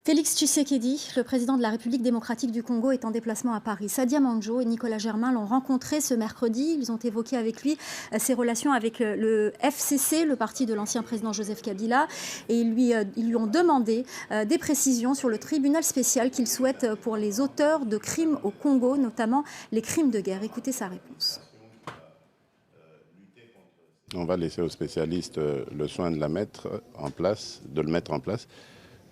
Félix Tshisekedi, le président de la République démocratique du Congo, est en déplacement à Paris. Sadia Mandjo et Nicolas Germain l'ont rencontré ce mercredi. Ils ont évoqué avec lui ses relations avec le FCC, le parti de l'ancien président Joseph Kabila. Et ils lui ont demandé des précisions sur le tribunal spécial qu'il souhaite pour les auteurs de crimes au Congo, notamment les crimes de guerre. Écoutez sa réponse. On va laisser aux spécialistes le soin de le mettre en place.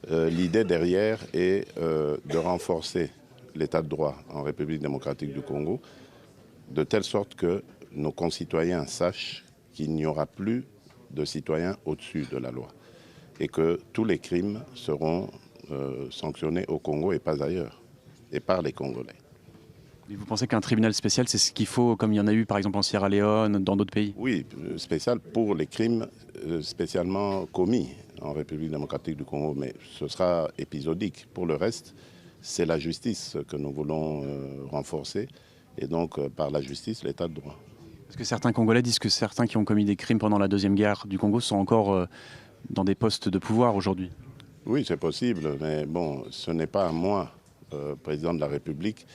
L'idée derrière est de renforcer l'état de droit en République démocratique du Congo, de telle sorte que nos concitoyens sachent qu'il n'y aura plus de citoyens au-dessus de la loi et que tous les crimes seront sanctionnés au Congo et pas ailleurs, et par les Congolais. Et vous pensez qu'un tribunal spécial, c'est ce qu'il faut, comme il y en a eu par exemple en Sierra Leone, dans d'autres pays? Oui, spécial pour les crimes spécialement commis en République démocratique du Congo, mais ce sera épisodique. Pour le reste, c'est la justice que nous voulons renforcer, et donc par la justice, l'état de droit. Parce que certains Congolais disent que certains qui ont commis des crimes pendant la Deuxième Guerre du Congo sont encore dans des postes de pouvoir aujourd'hui. Oui, c'est possible, mais bon, ce n'est pas à moi, président de la République,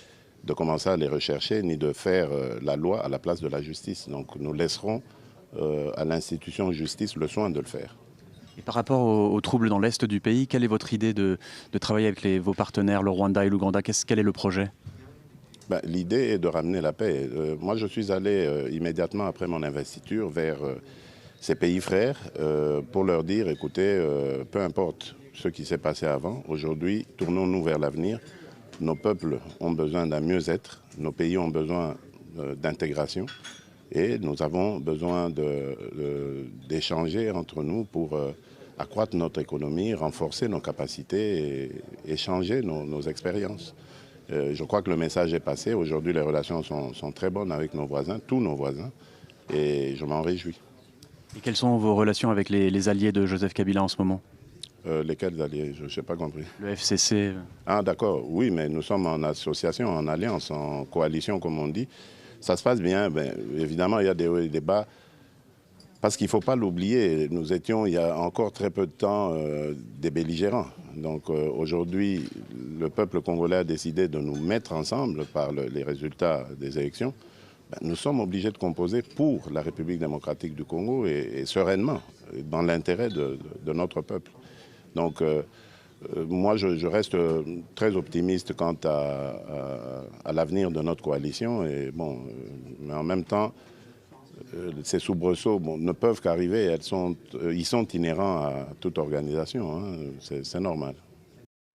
de commencer à les rechercher, ni de faire la loi à la place de la justice. Donc nous laisserons à l'institution justice le soin de le faire. Et par rapport aux troubles dans l'Est du pays, quelle est votre idée de travailler avec vos partenaires, le Rwanda et l'Ouganda? Quel est le projet? L'idée est de ramener la paix. Moi, je suis allé immédiatement après mon investiture vers ces pays frères pour leur dire, écoutez, peu importe ce qui s'est passé avant, aujourd'hui, tournons-nous vers l'avenir. Nos peuples ont besoin d'un mieux-être, nos pays ont besoin d'intégration et nous avons besoin d'échanger entre nous pour accroître notre économie, renforcer nos capacités et échanger nos expériences. Je crois que le message est passé. Aujourd'hui, les relations sont très bonnes avec nos voisins, tous nos voisins, et je m'en réjouis. Et quelles sont vos relations avec les alliés de Joseph Kabila en ce moment? Lesquels alliés? Je n'ai pas compris. Le FCC. Ah d'accord, oui, mais nous sommes en association, en alliance, en coalition, comme on dit. Ça se passe bien, évidemment, il y a des hauts et des bas. Parce qu'il ne faut pas l'oublier, nous étions il y a encore très peu de temps des belligérants. Donc aujourd'hui, le peuple congolais a décidé de nous mettre ensemble par les résultats des élections. Nous sommes obligés de composer pour la République démocratique du Congo et sereinement, dans l'intérêt de notre peuple. Donc moi, je reste très optimiste quant à l'avenir de notre coalition. Et bon, mais en même temps, ces soubresauts ne peuvent qu'arriver, ils sont inhérents à toute organisation, hein, c'est normal.